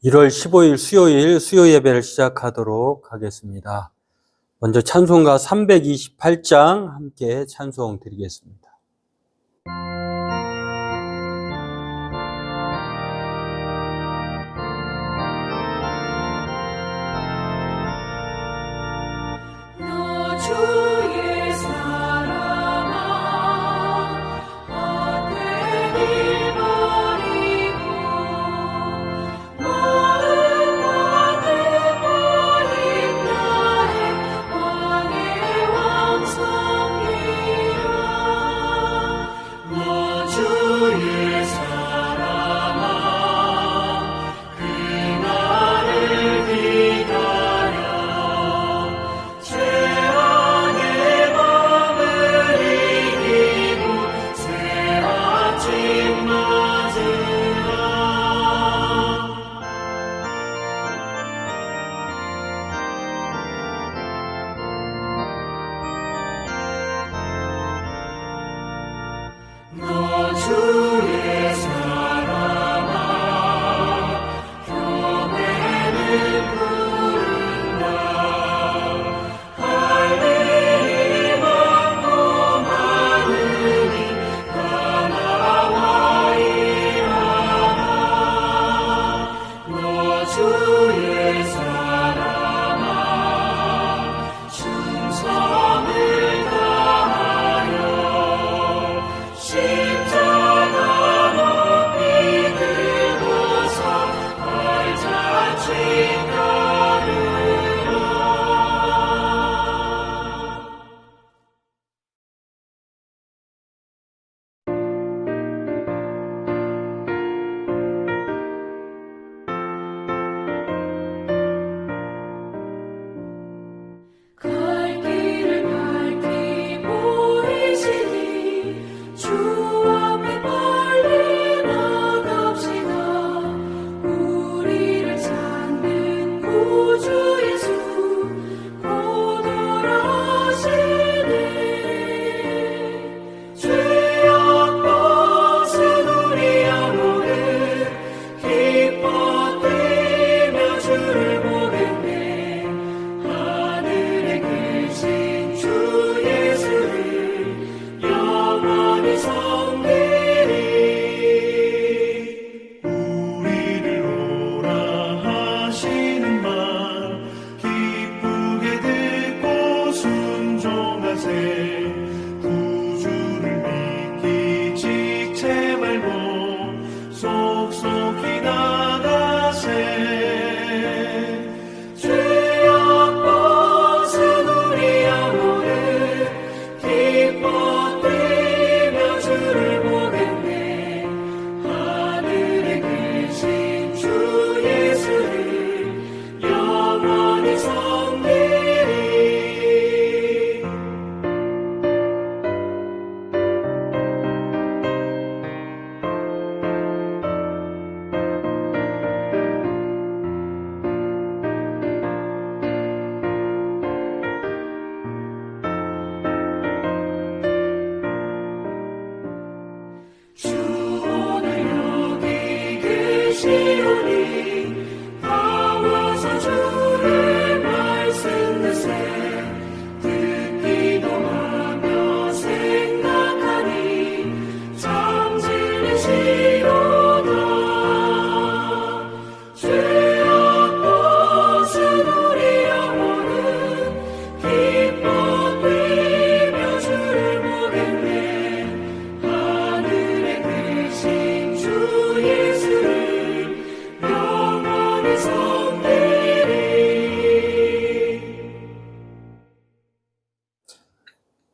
1월 15일 수요일 수요 예배를 시작하도록 하겠습니다. 먼저 찬송가 328장 함께 찬송 드리겠습니다.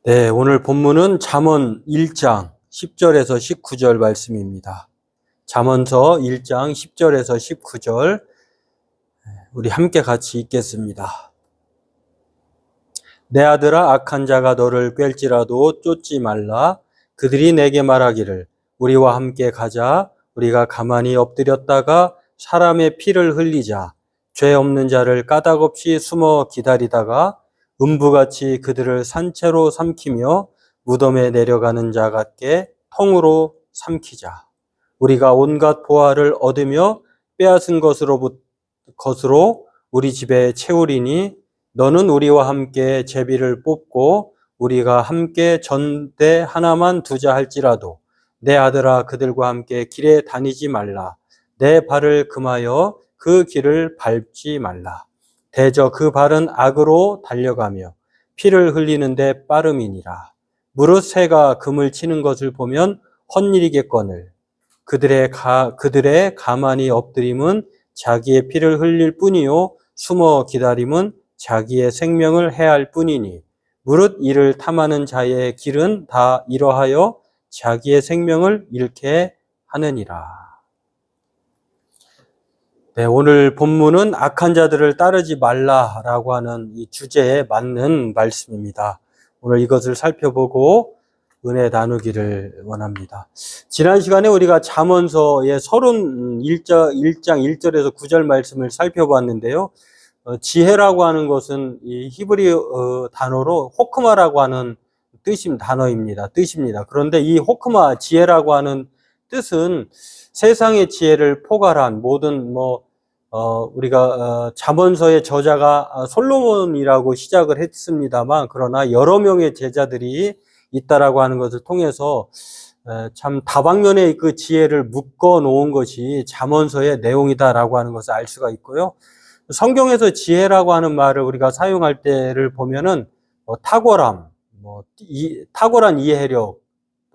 네, 오늘 본문은 잠언 1장 10절에서 19절 말씀입니다. 잠언서 1장 10절에서 19절 우리 함께 같이 읽겠습니다. 내 아들아, 악한 자가 너를 꿰일지라도 쫓지 말라. 그들이 내게 말하기를 우리와 함께 가자. 우리가 가만히 엎드렸다가 사람의 피를 흘리자. 죄 없는 자를 까닭없이 숨어 기다리다가 음부같이 그들을 산채로 삼키며 무덤에 내려가는 자 같게 통으로 삼키자. 우리가 온갖 보화를 얻으며 빼앗은 것으로 우리 집에 채우리니 너는 우리와 함께 제비를 뽑고 우리가 함께 전대 하나만 두자 할지라도 내 아들아 그들과 함께 길에 다니지 말라. 내 발을 금하여 그 길을 밟지 말라. 대저 그 발은 악으로 달려가며 피를 흘리는데 빠름이니라. 무릇 새가 금을 치는 것을 보면 헛일이겠거늘 그들의 가만히 엎드림은 자기의 피를 흘릴 뿐이요 숨어 기다림은 자기의 생명을 해할 뿐이니 무릇 이를 탐하는 자의 길은 다 이러하여 자기의 생명을 잃게 하느니라. 네, 오늘 본문은 악한 자들을 따르지 말라라고 하는 이 주제에 맞는 말씀입니다. 오늘 이것을 살펴보고 은혜 나누기를 원합니다. 지난 시간에 우리가 잠언서의 31장 1절에서 9절 말씀을 살펴봤는데요. 지혜라고 하는 것은 이 히브리 단어로 호크마라고 하는 뜻입니다. 그런데 이 호크마, 지혜라고 하는 뜻은 세상의 지혜를 포괄한 모든 우리가 잠언서의 저자가 솔로몬이라고 시작을 했습니다만 그러나 여러 명의 제자들이 있다라고 하는 것을 통해서 참 다방면의 그 지혜를 묶어 놓은 것이 잠언서의 내용이다라고 하는 것을 알 수가 있고요. 성경에서 지혜라고 하는 말을 우리가 사용할 때를 보면은 탁월함, 탁월한 이해력,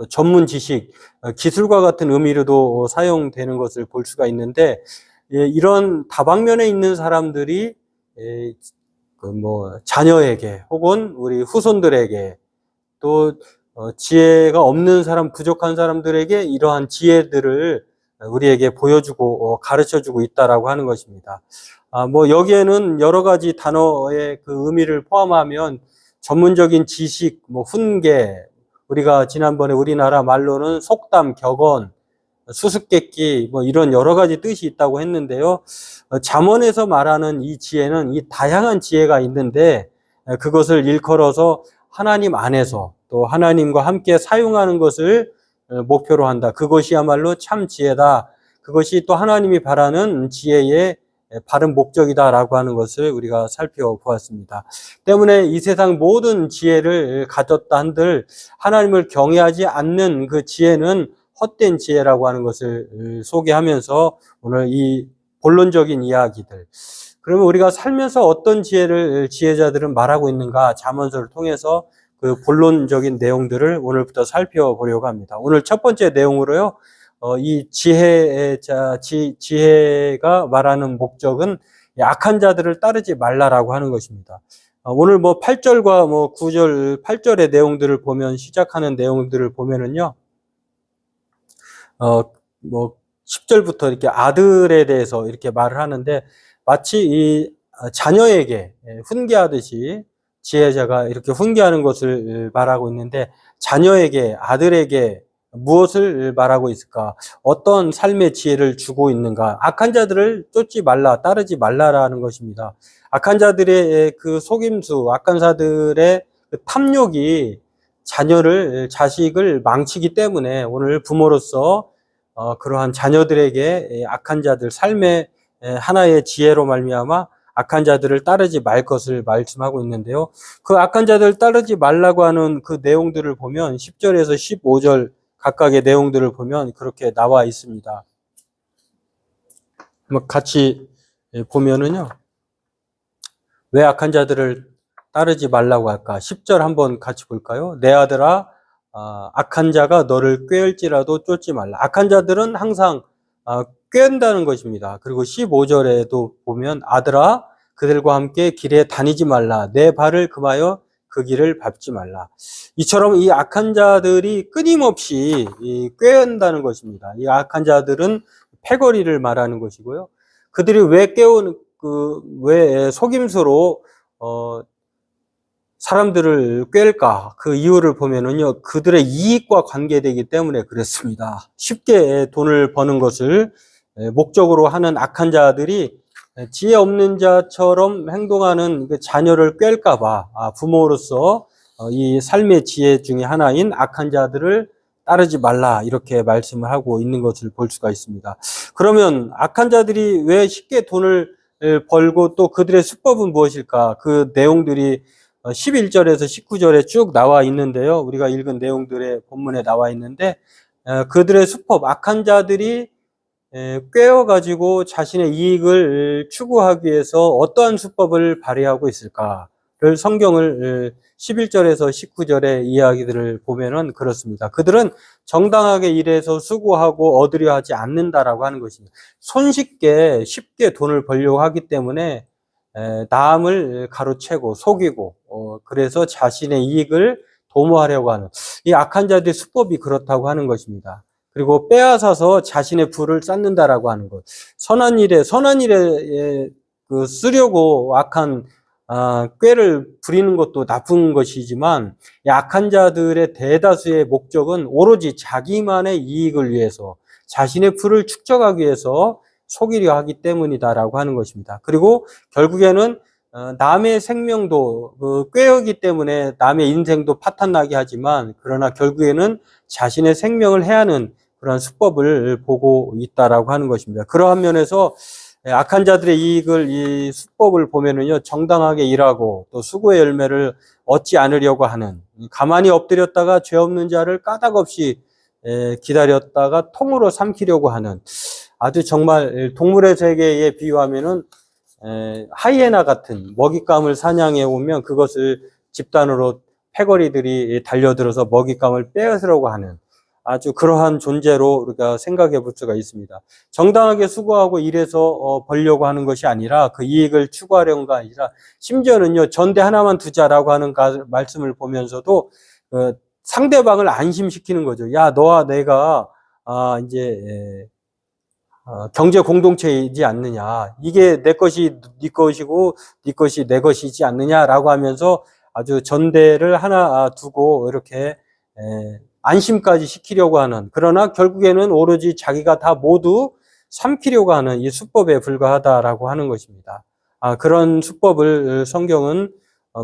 전문 지식, 기술과 같은 의미로도 사용되는 것을 볼 수가 있는데 이런 다방면에 있는 사람들이 자녀에게 혹은 우리 후손들에게 또 지혜가 없는 사람, 부족한 사람들에게 이러한 지혜들을 우리에게 보여주고 가르쳐주고 있다라고 하는 것입니다. 여기에는 여러 가지 단어의 그 의미를 포함하면 전문적인 지식, 훈계, 우리가 지난번에 우리나라 말로는 속담, 격언, 수수께끼, 이런 여러 가지 뜻이 있다고 했는데요. 잠언에서 말하는 이 지혜는 이 다양한 지혜가 있는데 그것을 일컬어서 하나님 안에서 또 하나님과 함께 사용하는 것을 목표로 한다. 그것이야말로 참 지혜다. 그것이 또 하나님이 바라는 지혜의 바른 목적이다라고 하는 것을 우리가 살펴보았습니다. 때문에 이 세상 모든 지혜를 가졌다 한들 하나님을 경외하지 않는 그 지혜는 헛된 지혜라고 하는 것을 소개하면서 오늘 이 본론적인 이야기들, 그러면 우리가 살면서 어떤 지혜자들은 말하고 있는가 잠언서를 통해서 그 본론적인 내용들을 오늘부터 살펴보려고 합니다. 오늘 첫 번째 내용으로요, 이 지혜가 말하는 목적은 악한 자들을 따르지 말라라고 하는 것입니다. 오늘 8절과 9절, 8절의 내용들을 보면, 시작하는 내용들을 보면은요, 10절부터 이렇게 아들에 대해서 이렇게 말을 하는데, 마치 이 자녀에게 훈계하듯이 지혜자가 이렇게 훈계하는 것을 말하고 있는데, 자녀에게, 아들에게 무엇을 말하고 있을까? 어떤 삶의 지혜를 주고 있는가? 악한 자들을 쫓지 말라, 따르지 말라라는 것입니다. 악한 자들의 그 속임수, 악한 자들의 그 탐욕이 자식을 망치기 때문에 오늘 부모로서 그러한 자녀들에게 악한 자들, 삶의 하나의 지혜로 말미암아 악한 자들을 따르지 말 것을 말씀하고 있는데요. 그 악한 자들을 따르지 말라고 하는 그 내용들을 보면 10절에서 15절 각각의 내용들을 보면 그렇게 나와 있습니다. 같이 보면은요, 왜 악한 자들을 따르지 말라고 할까? 10절 한번 같이 볼까요? 내 아들아, 악한 자가 너를 꾀을지라도 쫓지 말라. 악한 자들은 항상 꾀은다는 것입니다. 그리고 15절에도 보면 아들아, 그들과 함께 길에 다니지 말라. 내 발을 금하여 그 길을 밟지 말라. 이처럼 이 악한 자들이 끊임없이 꾀은다는 것입니다. 이 악한 자들은 패거리를 말하는 것이고요. 그들이 왜 속임수로 사람들을 꿰을까? 그 이유를 보면은요, 그들의 이익과 관계되기 때문에 그렇습니다. 쉽게 돈을 버는 것을 목적으로 하는 악한 자들이 지혜 없는 자처럼 행동하는 그 자녀를 꿰을까봐 부모로서 이 삶의 지혜 중에 하나인 악한 자들을 따르지 말라 이렇게 말씀을 하고 있는 것을 볼 수가 있습니다. 그러면 악한 자들이 왜 쉽게 돈을 벌고 또 그들의 수법은 무엇일까? 그 내용들이 11절에서 19절에 쭉 나와 있는데요. 우리가 읽은 내용들의 본문에 나와 있는데 그들의 수법, 악한 자들이 꿰어가지고 자신의 이익을 추구하기 위해서 어떠한 수법을 발휘하고 있을까를 성경을 11절에서 19절의 이야기들을 보면은 그렇습니다. 그들은 정당하게 일해서 수고하고 얻으려 하지 않는다라고 하는 것입니다. 손쉽게 쉽게 돈을 벌려고 하기 때문에 남을 가로채고 속이고 그래서 자신의 이익을 도모하려고 하는 이 악한 자들의 수법이 그렇다고 하는 것입니다. 그리고 빼앗아서 자신의 부를 쌓는다라고 하는 것. 선한 일에 쓰려고 악한 꾀를 부리는 것도 나쁜 것이지만 악한 자들의 대다수의 목적은 오로지 자기만의 이익을 위해서 자신의 부를 축적하기 위해서 속이려 하기 때문이다라고 하는 것입니다. 그리고 결국에는 남의 생명도 꾀어기 때문에 남의 인생도 파탄나게 하지만 그러나 결국에는 자신의 생명을 해하는 그런 수법을 보고 있다라고 하는 것입니다. 그러한 면에서 악한 자들의 이 수법을 보면은요, 정당하게 일하고 또 수고의 열매를 얻지 않으려고 하는, 가만히 엎드렸다가 죄 없는 자를 까닭없이 기다렸다가 통으로 삼키려고 하는, 아주 정말 동물의 세계에 비유하면은 하이에나 같은 먹잇감을 사냥해 오면 그것을 집단으로 패거리들이 달려들어서 먹잇감을 빼앗으려고 하는 아주 그러한 존재로 우리가 생각해 볼 수가 있습니다. 정당하게 수고하고 일해서 벌려고 하는 것이 아니라 그 이익을 추구하려는가 아니라 심지어는요, 전대 하나만 두자라고 하는 말씀을 보면서도 상대방을 안심시키는 거죠. 야, 너와 내가 이제 경제 공동체이지 않느냐. 이게 내 것이 네 것이고 네 것이 내 것이지 않느냐라고 하면서 아주 전대를 하나 두고 이렇게 안심까지 시키려고 하는, 그러나 결국에는 오로지 자기가 다 모두 삼키려고 하는 이 수법에 불과하다라고 하는 것입니다. 그런 수법을 성경은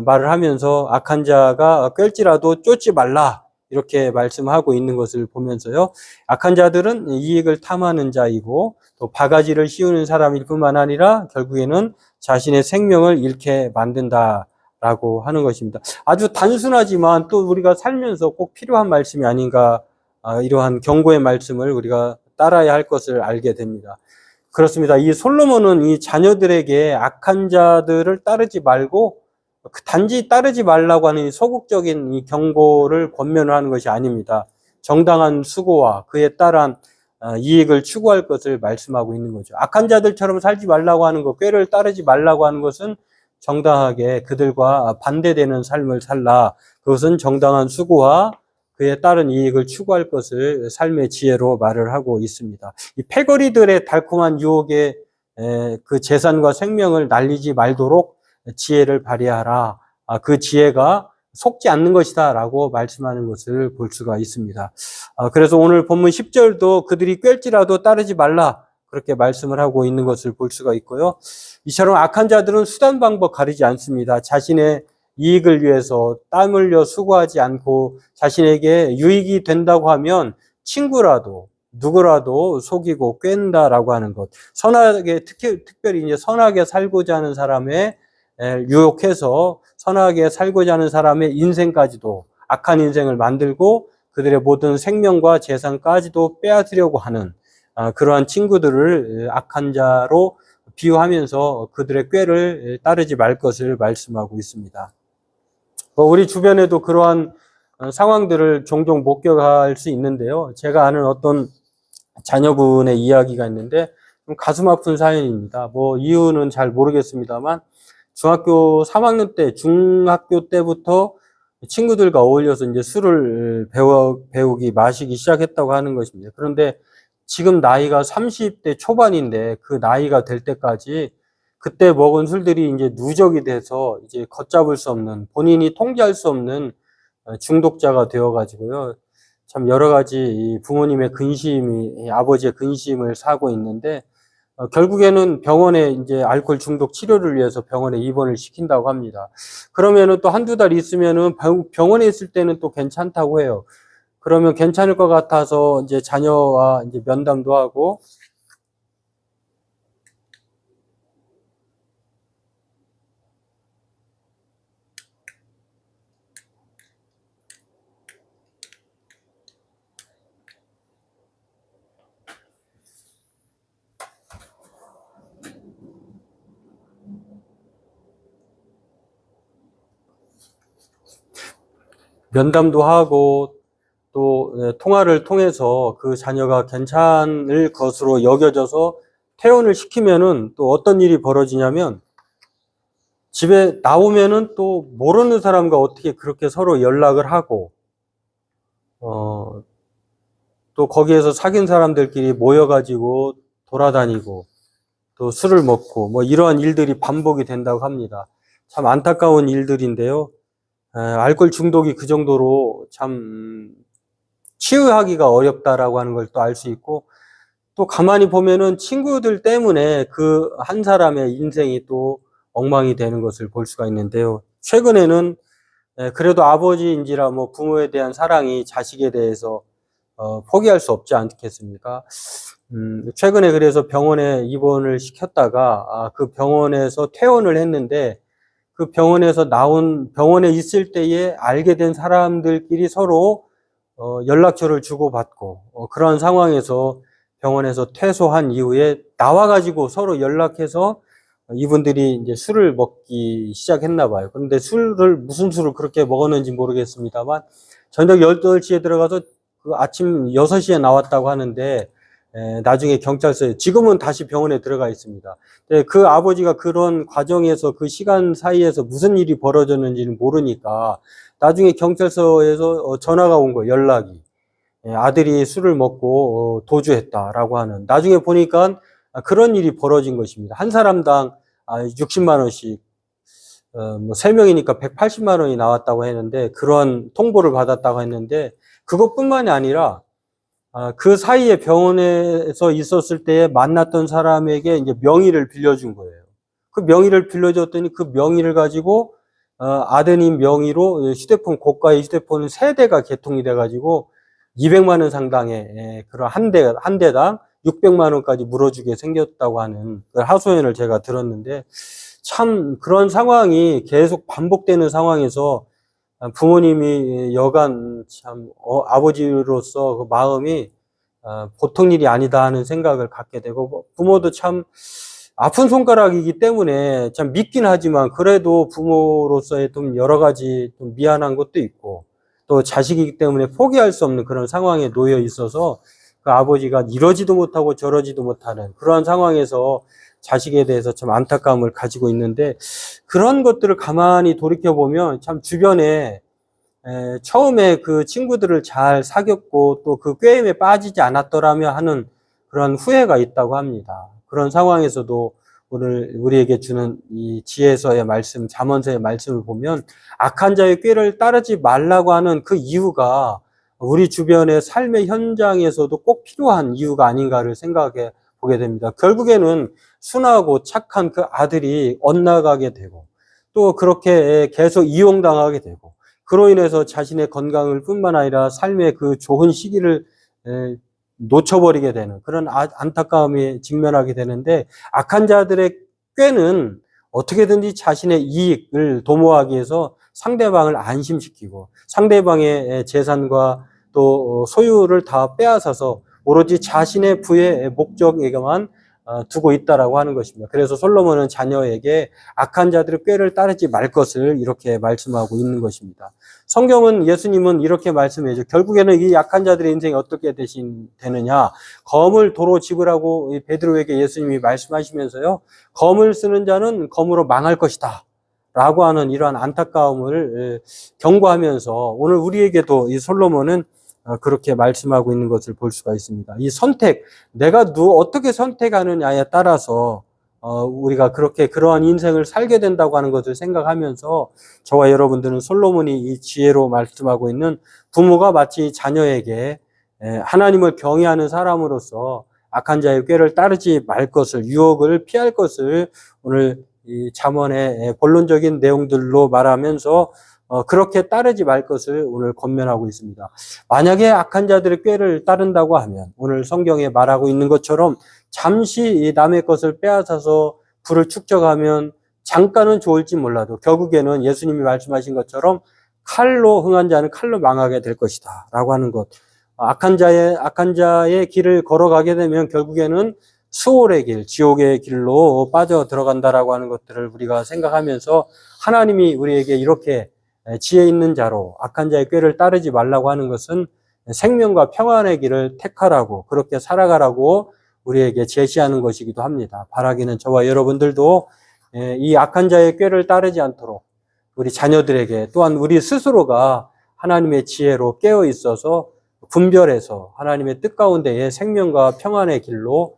말을 하면서 악한 자가 꿰일지라도 쫓지 말라 이렇게 말씀하고 있는 것을 보면서요. 악한 자들은 이익을 탐하는 자이고 또 바가지를 씌우는 사람일 뿐만 아니라 결국에는 자신의 생명을 잃게 만든다라고 하는 것입니다. 아주 단순하지만 또 우리가 살면서 꼭 필요한 말씀이 아닌가, 이러한 경고의 말씀을 우리가 따라야 할 것을 알게 됩니다. 그렇습니다. 이 솔로몬은 이 자녀들에게 악한 자들을 따르지 말고 단지 따르지 말라고 하는 소극적인 이 경고를 권면을 하는 것이 아닙니다. 정당한 수고와 그에 따른 이익을 추구할 것을 말씀하고 있는 거죠. 악한 자들처럼 살지 말라고 하는 것, 꾀를 따르지 말라고 하는 것은 정당하게 그들과 반대되는 삶을 살라. 그것은 정당한 수고와 그에 따른 이익을 추구할 것을 삶의 지혜로 말을 하고 있습니다. 이 패거리들의 달콤한 유혹에 그 재산과 생명을 날리지 말도록 지혜를 발휘하라. 그 지혜가 속지 않는 것이다 라고 말씀하는 것을 볼 수가 있습니다. 그래서 오늘 본문 10절도 그들이 꿰일지라도 따르지 말라 그렇게 말씀을 하고 있는 것을 볼 수가 있고요. 이처럼 악한 자들은 수단 방법 가리지 않습니다. 자신의 이익을 위해서 땀 흘려 수고하지 않고 자신에게 유익이 된다고 하면 친구라도 누구라도 속이고 꿰는다라고 하는 것. 선하게, 특별히 이제 선하게 살고자 하는 사람의 유혹해서 선하게 살고자 하는 사람의 인생까지도 악한 인생을 만들고 그들의 모든 생명과 재산까지도 빼앗으려고 하는 그러한 친구들을 악한 자로 비유하면서 그들의 꾀를 따르지 말 것을 말씀하고 있습니다. 우리 주변에도 그러한 상황들을 종종 목격할 수 있는데요. 제가 아는 어떤 자녀분의 이야기가 있는데 좀 가슴 아픈 사연입니다. 이유는 잘 모르겠습니다만 중학교 3학년 때, 중학교 때부터 친구들과 어울려서 이제 술을 배우기, 마시기 시작했다고 하는 것입니다. 그런데 지금 나이가 30대 초반인데 그 나이가 될 때까지 그때 먹은 술들이 이제 누적이 돼서 이제 걷잡을 수 없는, 본인이 통제할 수 없는 중독자가 되어가지고요. 참 여러 가지 부모님의 근심이, 아버지의 근심을 사고 있는데 결국에는 병원에 이제 알코올 중독 치료를 위해서 병원에 입원을 시킨다고 합니다. 그러면은 또 한두 달 있으면은 병원에 있을 때는 또 괜찮다고 해요. 그러면 괜찮을 것 같아서 이제 자녀와 이제 면담도 하고, 면담도 하고, 또 통화를 통해서 그 자녀가 괜찮을 것으로 여겨져서 퇴원을 시키면은 또 어떤 일이 벌어지냐면, 집에 나오면은 또 모르는 사람과 어떻게 그렇게 서로 연락을 하고, 또 거기에서 사귄 사람들끼리 모여가지고 돌아다니고, 또 술을 먹고, 뭐 이러한 일들이 반복이 된다고 합니다. 참 안타까운 일들인데요. 알코올 중독이 그 정도로 참 치유하기가 어렵다라고 하는 걸 또 알 수 있고, 또 가만히 보면은 친구들 때문에 그 한 사람의 인생이 또 엉망이 되는 것을 볼 수가 있는데요. 최근에는 그래도 아버지인지라 뭐 부모에 대한 사랑이 자식에 대해서 포기할 수 없지 않겠습니까? 최근에 그래서 병원에 입원을 시켰다가 그 병원에서 퇴원을 했는데, 그 병원에서 병원에 있을 때에 알게 된 사람들끼리 서로 연락처를 주고받고, 그러한 상황에서 병원에서 퇴소한 이후에 나와가지고 서로 연락해서 이분들이 이제 술을 먹기 시작했나 봐요. 그런데 무슨 술을 그렇게 먹었는지 모르겠습니다만, 저녁 8시에 들어가서 그 아침 6시에 나왔다고 하는데, 나중에 경찰서에, 지금은 다시 병원에 들어가 있습니다. 그 아버지가 그런 과정에서 그 시간 사이에서 무슨 일이 벌어졌는지는 모르니까 나중에 경찰서에서 전화가 온 거예요, 연락이. 아들이 술을 먹고 도주했다라고 하는. 나중에 보니까 그런 일이 벌어진 것입니다. 한 사람당 60만 원씩, 뭐 3명이니까 180만 원이 나왔다고 했는데, 그런 통보를 받았다고 했는데, 그것뿐만이 아니라 그 사이에 병원에서 있었을 때 만났던 사람에게 이제 명의를 빌려준 거예요. 그 명의를 빌려줬더니 그 명의를 가지고 아드님 명의로 고가의 휴대폰 3대가 개통이 돼가지고 200만 원 상당의 그런 한 대당 600만 원까지 물어주게 생겼다고 하는 그 하소연을 제가 들었는데, 참 그런 상황이 계속 반복되는 상황에서 부모님이 여간 참 아버지로서 그 마음이 보통 일이 아니다 하는 생각을 갖게 되고, 부모도 참 아픈 손가락이기 때문에 참 믿긴 하지만, 그래도 부모로서의 좀 여러 가지 좀 미안한 것도 있고, 또 자식이기 때문에 포기할 수 없는 그런 상황에 놓여 있어서 그 아버지가 이러지도 못하고 저러지도 못하는 그러한 상황에서 자식에 대해서 참 안타까움을 가지고 있는데, 그런 것들을 가만히 돌이켜보면 참 주변에 처음에 그 친구들을 잘 사귀었고 또 그 꾀임에 빠지지 않았더라면 하는 그런 후회가 있다고 합니다. 그런 상황에서도 오늘 우리에게 주는 이 지혜서의 말씀, 잠언서의 말씀을 보면 악한 자의 꾀를 따르지 말라고 하는 그 이유가 우리 주변의 삶의 현장에서도 꼭 필요한 이유가 아닌가를 생각해 보게 됩니다. 결국에는 순하고 착한 그 아들이 엇나가게 되고, 또 그렇게 계속 이용당하게 되고, 그로 인해서 자신의 건강을 뿐만 아니라 삶의 그 좋은 시기를 놓쳐버리게 되는 그런 안타까움에 직면하게 되는데, 악한 자들의 꾀는 어떻게든지 자신의 이익을 도모하기 위해서 상대방을 안심시키고 상대방의 재산과 또 소유를 다 빼앗아서 오로지 자신의 부의 목적에만 두고 있다라고 하는 것입니다. 그래서 솔로몬은 자녀에게 악한 자들의 꾀를 따르지 말 것을 이렇게 말씀하고 있는 것입니다. 성경은, 예수님은 이렇게 말씀해죠. 결국에는 이 악한 자들의 인생이 어떻게 되느냐. 검을 도로 집으라고 베드로에게 예수님이 말씀하시면서요, 검을 쓰는 자는 검으로 망할 것이다 라고 하는 이러한 안타까움을 경고하면서 오늘 우리에게도 이 솔로몬은 그렇게 말씀하고 있는 것을 볼 수가 있습니다. 이 선택, 내가 어떻게 선택하느냐에 따라서 우리가 그러한 인생을 살게 된다고 하는 것을 생각하면서, 저와 여러분들은 솔로몬이 이 지혜로 말씀하고 있는 부모가 마치 자녀에게 하나님을 경외하는 사람으로서 악한 자의 꾀를 따르지 말 것을, 유혹을 피할 것을 오늘 이 잠언의 본론적인 내용들로 말하면서 그렇게 따르지 말 것을 오늘 권면하고 있습니다. 만약에 악한 자들의 꾀를 따른다고 하면 오늘 성경에 말하고 있는 것처럼 잠시 이 남의 것을 빼앗아서 부를 축적하면 잠깐은 좋을지 몰라도 결국에는 예수님이 말씀하신 것처럼 칼로 흥한 자는 칼로 망하게 될 것이다 라고 하는 것. 악한 자의 길을 걸어가게 되면 결국에는 수월의 길, 지옥의 길로 빠져 들어간다라고 하는 것들을 우리가 생각하면서 하나님이 우리에게 이렇게 지혜 있는 자로 악한 자의 꾀를 따르지 말라고 하는 것은 생명과 평안의 길을 택하라고, 그렇게 살아가라고 우리에게 제시하는 것이기도 합니다. 바라기는 저와 여러분들도 이 악한 자의 꾀를 따르지 않도록 우리 자녀들에게, 또한 우리 스스로가 하나님의 지혜로 깨어 있어서 분별해서 하나님의 뜻 가운데의 생명과 평안의 길로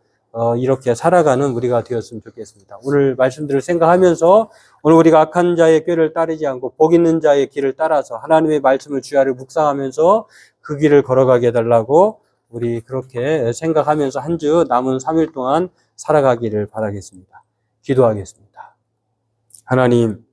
이렇게 살아가는 우리가 되었으면 좋겠습니다. 오늘 말씀들을 생각하면서 오늘 우리가 악한 자의 꾀를 따르지 않고 복 있는 자의 길을 따라서 하나님의 말씀을 주야를 묵상하면서 그 길을 걸어가게 해달라고 우리 그렇게 생각하면서 한 주 남은 3일 동안 살아가기를 바라겠습니다. 기도하겠습니다. 하나님,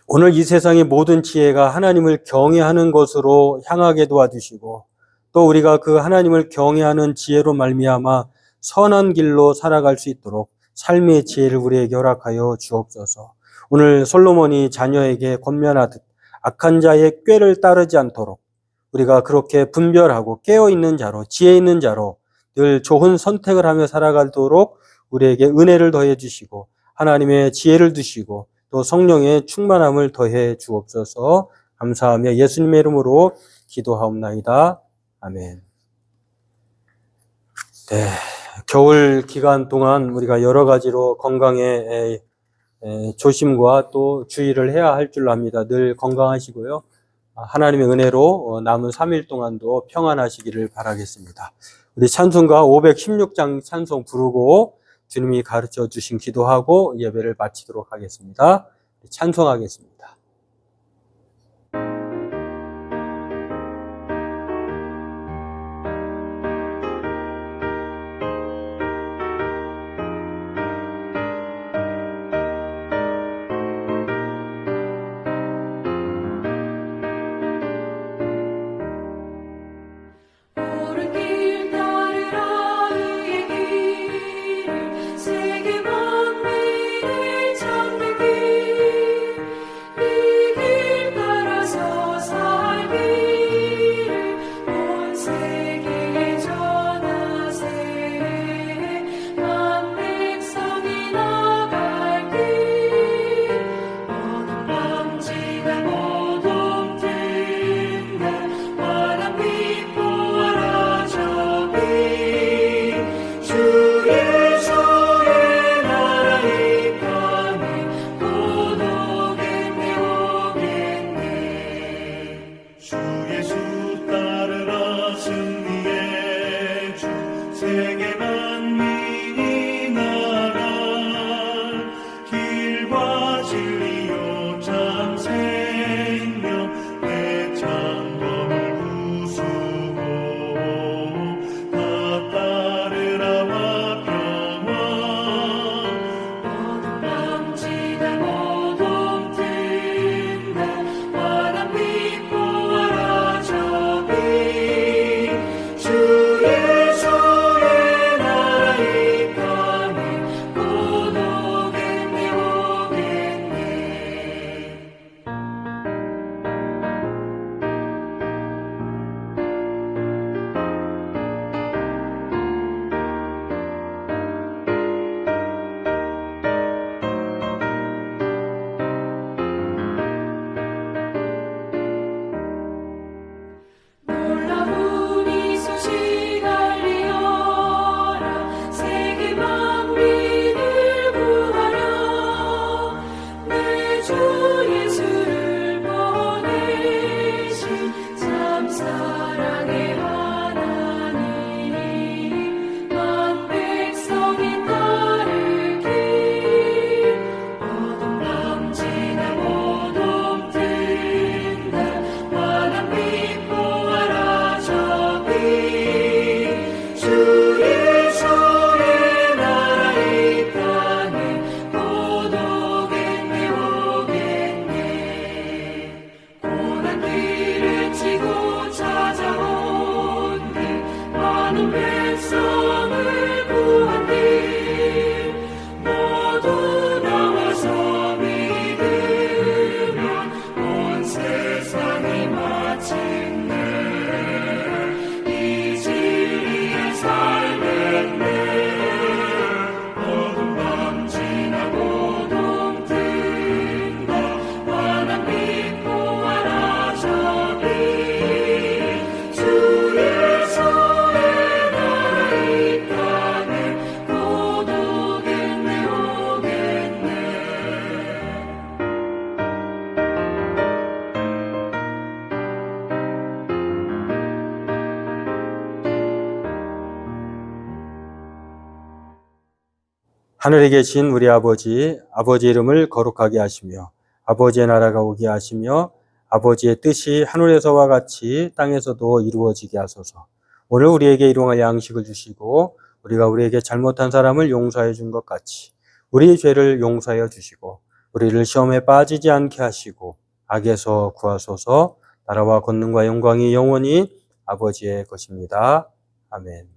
오늘 이 세상의 모든 지혜가 하나님을 경외하는 것으로 향하게 도와주시고 또 우리가 그 하나님을 경외하는 지혜로 말미암아 선한 길로 살아갈 수 있도록 삶의 지혜를 우리에게 허락하여 주옵소서. 오늘 솔로몬이 자녀에게 권면하듯 악한 자의 꾀를 따르지 않도록 우리가 그렇게 분별하고 깨어있는 자로, 지혜 있는 자로 늘 좋은 선택을 하며 살아가도록 우리에게 은혜를 더해 주시고 하나님의 지혜를 주시고 또 성령의 충만함을 더해 주옵소서. 감사하며 예수님의 이름으로 기도하옵나이다. 아멘. 네, 겨울 기간 동안 우리가 여러 가지로 건강에 조심과 또 주의를 해야 할 줄로 압니다. 늘 건강하시고요. 하나님의 은혜로 남은 3일 동안도 평안하시기를 바라겠습니다. 우리 찬송가 516장 찬송 부르고 주님이 가르쳐 주신 기도하고 예배를 마치도록 하겠습니다. 찬송하겠습니다. 주 예수 따르라 승 하늘에 계신 우리 아버지, 아버지 이름을 거룩하게 하시며 아버지의 나라가 오게 하시며 아버지의 뜻이 하늘에서와 같이 땅에서도 이루어지게 하소서. 오늘 우리에게 일용할 양식을 주시고 우리가 우리에게 잘못한 사람을 용서해 준 것 같이 우리의 죄를 용서하여 주시고 우리를 시험에 빠지지 않게 하시고 악에서 구하소서. 나라와 권능과 영광이 영원히 아버지의 것입니다. 아멘.